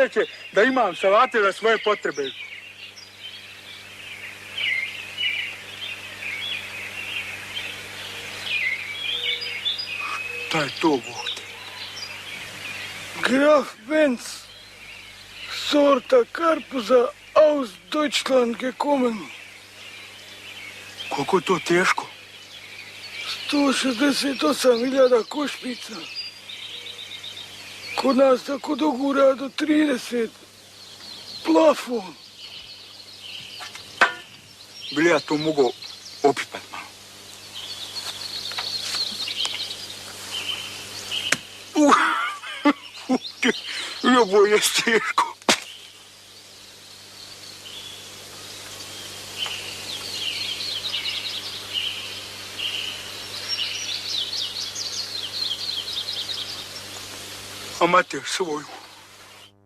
sreće da imam salate za svoje potrebe. Šta je to, Bog te? Graf Benz, sorta Karpusa aus Deutschland gekommen. Koliko je to teško? 168.000 košpica. Kod nas tako dogura do 30. Plafon. Bili ja to mogu opipat malo. Ovo je teško. Amater svoju.